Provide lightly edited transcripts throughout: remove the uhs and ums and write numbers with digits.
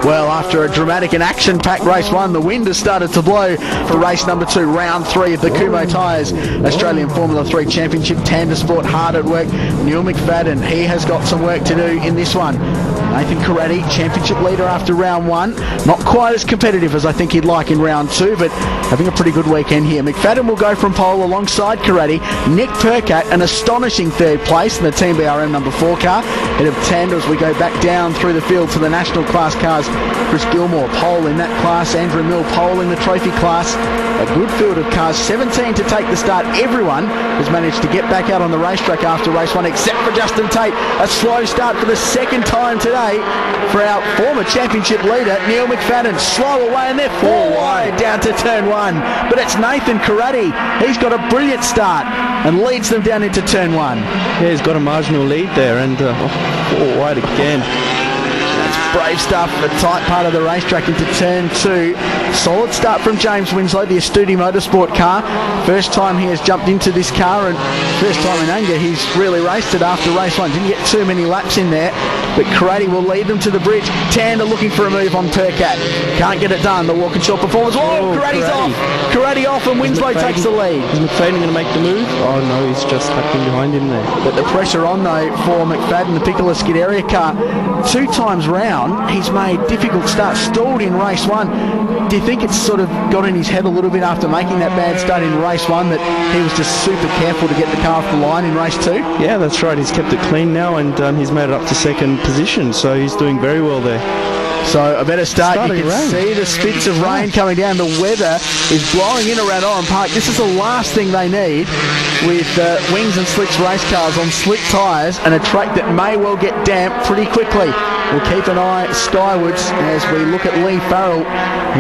Well, after a dramatic and action-packed race one, the wind has started to blow for race number 2, round 3 of the Kumo Tyres Australian Formula 3 Championship. Tandersport hard at work. Neil McFadden, he has got some work to do in this one. Nathan Corradi, championship leader after round 1. Not quite as competitive as I think he'd like in round 2, but having a pretty good weekend here. McFadden will go from pole alongside Corradi. Nick Percat, an astonishing third place in the Team BRM number 4 car. Head of Tander as we go back down through the field to the national class cars. Chris Gilmore, pole in that class. Andrew Mill, pole in the trophy class. A good field of cars, 17 to take the start. Everyone has managed to get back out on the racetrack after race 1, except for Justin Tate. A slow start for the second time today for our former championship leader, Neil McFadden. Slow away, and they're 4 wide down to turn 1. But it's Nathan Corradi. He's got a brilliant start and leads them down into turn 1. Yeah, he's got a marginal lead there, and 4 wide again. Brave stuff, the tight part of the racetrack into turn 2. Solid start from James Winslow, the Astudi Motorsport car. First time he has jumped into this car, and first time in anger he's really raced it after race 1. Didn't get too many laps in there, but Corradi will lead them to the bridge. Tander looking for a move on Percat. Can't get it done. The Walkinshaw performance. Oh, Corradi's off. Corradi off, and Winslow takes the lead. Is McFadden going to make the move? Oh no, he's just tucking behind him there. But the pressure on though for McFadden, the Piccola Scuderia car. 2 times round he's made difficult starts, stalled in race 1. Do you think it's sort of got in his head a little bit after making that bad start in race 1 that he was just super careful to get the car off the line in race 2? Yeah, that's right. He's kept it clean now, and he's made it up to second position, so he's doing very well there. So a better start. Starting you can rain. see the spits of rain coming down. The weather is blowing in around Oran Park. This is the last thing they need with Wings and Slicks race cars on slick tyres and a track that may well get damp pretty quickly. We'll keep an eye skywards as we look at Lee Farrell.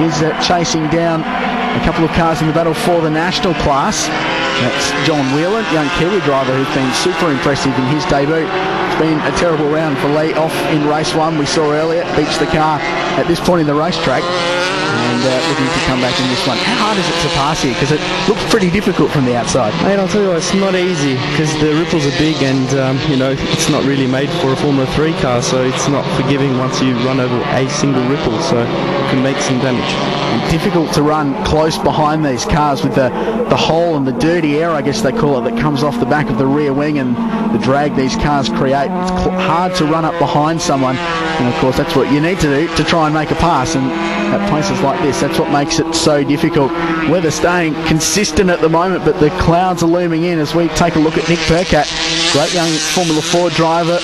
He's chasing down a couple of cars in the battle for the national class. That's John Whelan, young Kiwi driver who's been super impressive in his debut. It's been a terrible round for Lee, off in race 1 we saw earlier, beats the car at this point in the racetrack, and looking to come back in this one. How hard is it to pass here? Because it looks pretty difficult from the outside. Mate, I'll tell you what, it's not easy because the ripples are big, and it's not really made for a Formula 3 car, so it's not forgiving once you run over a single ripple, so it can make some damage. And difficult to run close behind these cars with the hole and the dirty air, I guess they call it, that comes off the back of the rear wing and the drag these cars create. It's hard to run up behind someone, and of course that's what you need to do to try and make a pass, and at places like this that's what makes it so difficult. Weather staying consistent at the moment, but the clouds are looming in as we take a look at Nick Percat, great young Formula 4 driver,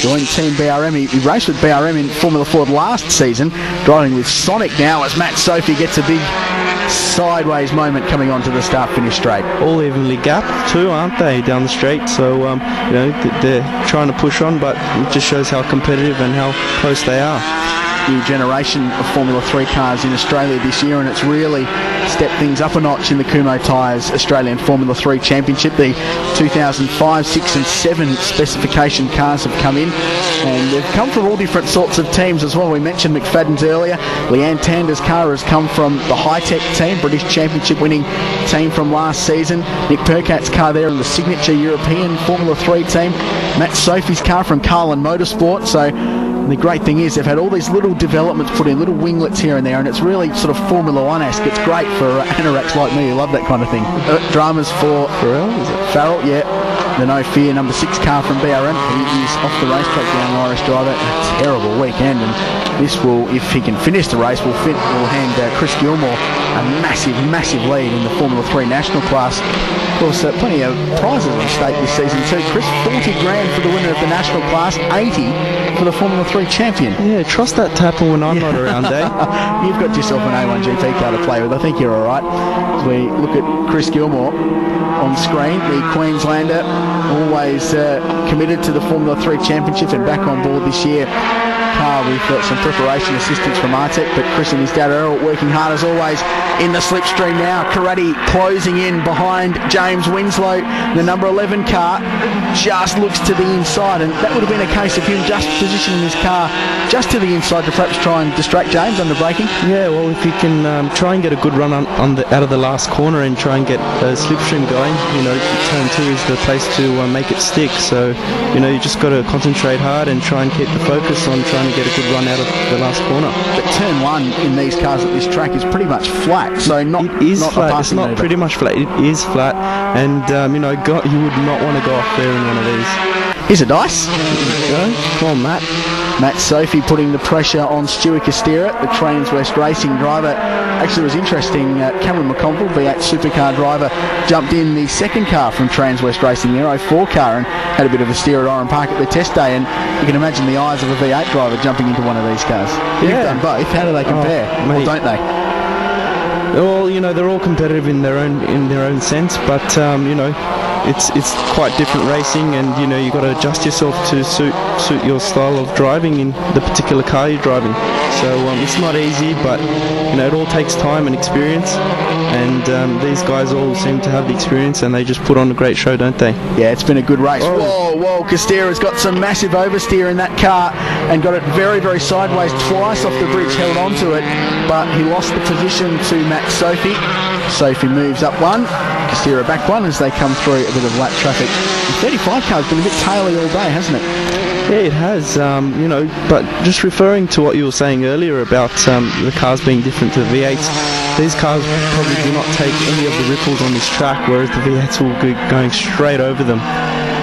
joined Team BRM. He raced with BRM in Formula 4 last season, driving with Sonic now as Matt Sophie gets a big sideways moment coming onto the start-finish straight. All evenly gapped too, aren't they, down the straight? So they're trying to push on, but it just shows how competitive and how close they are. New generation of Formula 3 cars in Australia this year, and it's really stepped things up a notch in the Kumo Tyres Australian Formula 3 Championship. The 2005, 6 and 7 specification cars have come in, and they've come from all different sorts of teams as well. We mentioned McFadden's earlier. Leanne Tander's car has come from the High-Tech team, British Championship winning team from last season. Nick Percat's car there in the signature European Formula 3 team. Matt Sophie's car from Carlin Motorsport. So the great thing is they've had all these little developments put in, little winglets here and there, and it's really sort of Formula 1-esque. It's great for anoraks like me who love that kind of thing. Dramas for Farrell, yeah. The No Fear number 6 car from BRM. He is off the racetrack, the young Irish driver. A terrible weekend, and this will, if he can finish the race, will hand Chris Gilmore a massive lead in the Formula 3 national class. Of course, plenty of prizes on stake this season too. Chris, 40 grand for the winner of the national class, 80 for the Formula 3 champion. Yeah, trust that tapper when I'm not around, eh? You've got yourself an A1 GP car to play with. I think you're all right. As we look at Chris Gilmore on screen, the Queenslander, always committed to the Formula 3 championship and back on board this year. Car with some preparation assistance from Artec, but Chris and his dad Errol working hard as always in the slipstream now. Corradi closing in behind James Winslow. The number 11 car just looks to the inside, and that would have been a case of him just positioning his car just to the inside to perhaps try and distract James under braking. Yeah, well, if he can try and get a good run out of the last corner and try and get a slipstream going, turn 2 is the place to make it stick. So, you just got to concentrate hard and try and keep the focus on trying to get a good run out of the last corner. But turn one in these cars at this track is pretty much flat, so not it is not flat. It's not pretty much flat. It is flat, and you would not want to go off there in one of these. Here's a dice. There you go. Come on, Matt. Matt Sophie putting the pressure on Stuart Costera, the Transwest Racing driver. Actually, it was interesting. Cameron McConville, V8 supercar driver, jumped in the second car from Transwest Racing, the 04 car, and had a bit of a steer at Oran Park at the test day. And you can imagine the eyes of a V8 driver jumping into one of these cars. Yeah. You've done both. How do they compare? Or don't they? Well, they're all competitive in their own sense, but it's quite different racing, and you got to adjust yourself to suit your style of driving in the particular car you're driving. So it's not easy, but it all takes time and experience, and these guys all seem to have the experience, and they just put on a great show, don't they? Yeah, it's been a good race. Whoa, Costera's got some massive oversteer in that car and got it very, very sideways twice off the bridge, held onto it, but he lost the position to Matt Sophie. Sophie moves up one, Costera back one as they come through a bit of lap traffic. The 35 car's been a bit taily all day, hasn't it? Yeah, it has, but just referring to what you were saying earlier about the cars being different to the V8s, these cars probably do not take any of the ripples on this track, whereas the V8s will be going straight over them.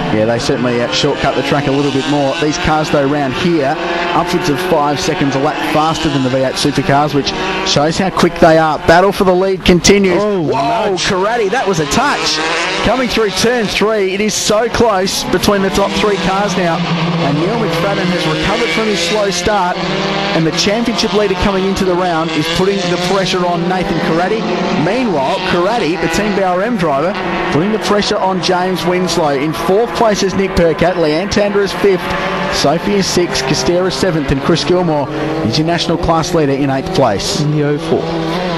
Yeah, they certainly shortcut the track a little bit more. These cars, though, round here, upwards of 5 seconds a lap faster than the V8 supercars, which shows how quick they are. Battle for the lead continues. Whoa, Karate, that was a touch. Coming through turn 3, it is so close between the top 3 cars now. And Neil McFadden has recovered from his slow start, and the championship leader coming into the round is putting the pressure on Nathan Karate. Meanwhile, Karate, the Team BRM driver, putting the pressure on James Winslow. In 4th place is Nick Percat, Leanne Tander is 5th, Sophie is 6th, Costera is 7th, and Chris Gilmore is your national class leader in 8th place. In the 04.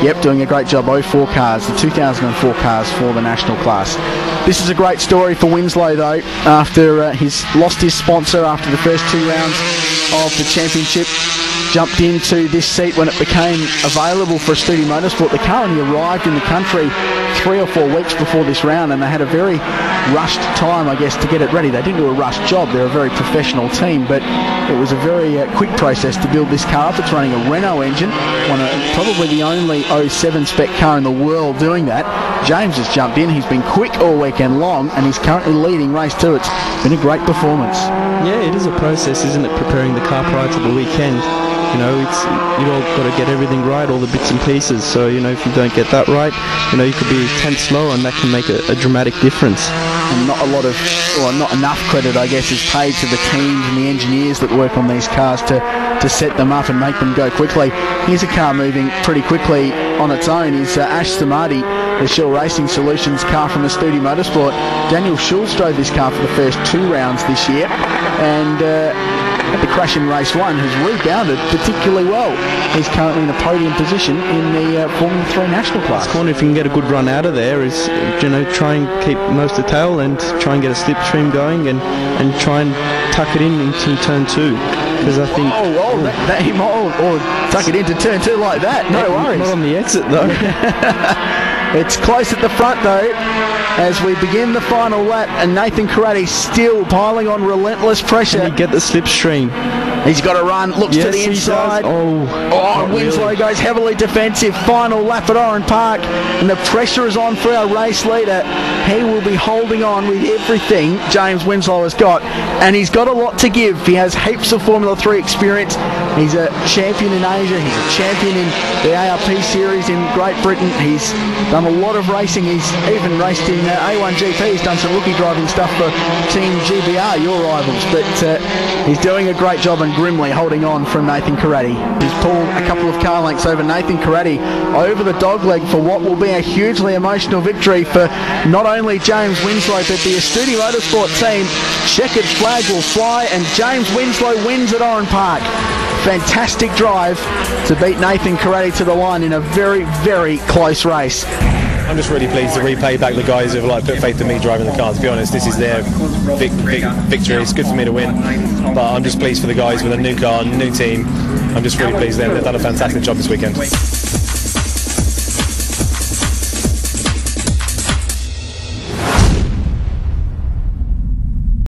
Yep, doing a great job. 04 cars, the 2004 cars for the national class. This is a great story for Winslow, though, after he's lost his sponsor after the first 2 rounds of the championship. Jumped into this seat when it became available for Studi Motorsport. The car only arrived in the country 3 or 4 weeks before this round, and they had a very rushed time, I guess, to get it ready. They didn't do a rushed job. They're a very professional team, but it was a very quick process to build this car up. It's running a Renault engine, probably the only 07 spec car in the world doing that. James has jumped in. He's been quick all weekend long, and he's currently leading race 2. It's been a great performance. Yeah, it is a process, isn't it, preparing the car prior to the weekend. You've all got to get everything right, all the bits and pieces. So, if you don't get that right, you could be 10 slow, and that can make a dramatic difference. And not enough credit, I guess, is paid to the teams and the engineers that work on these cars to set them up and make them go quickly. Here's a car moving pretty quickly on its own. Is Ash Samadi, the Shell Racing Solutions car from the Studi Motorsport. Daniel Schultz drove this car for the first 2 rounds this year, and at the crash in race 1 has rebounded particularly well. He's currently in a podium position in the Formula 3 national class. This corner, if you can get a good run out of there, is try and keep nose to tail and try and get a slipstream going, and try and tuck it in into turn 2. Because I think or tuck it into turn 2 like that. No worries. Not on the exit though. It's close at the front though, as we begin the final lap, and Nathan Karate still piling on relentless pressure. Can he get the slipstream? He's got to run, looks to the inside. Winslow goes heavily defensive. Final lap at Oran Park, and the pressure is on for our race leader. He will be holding on with everything James Winslow has got, and he's got a lot to give. He has heaps of Formula 3 experience. He's a champion in Asia. He's a champion in the ARP series in Great Britain. He's done a lot of racing. He's even raced in A1GP. He's done some rookie driving stuff for Team GBR, your rivals. But he's doing a great job and grimly holding on from Nathan Karate. He's pulled a couple of car lengths over Nathan Karate over the dogleg for what will be a hugely emotional victory for not only James Winslow but the Studi Motorsport team. Checkered flag will fly, and James Winslow wins at Oran Park. Fantastic drive to beat Nathan Karate to the line in a very, very close race. I'm just really pleased to repay back the guys who've put faith in me driving the car. To be honest, this is their big victory. It's good for me to win, but I'm just pleased for the guys with a new car, new team. I'm just really pleased they've done a fantastic job this weekend.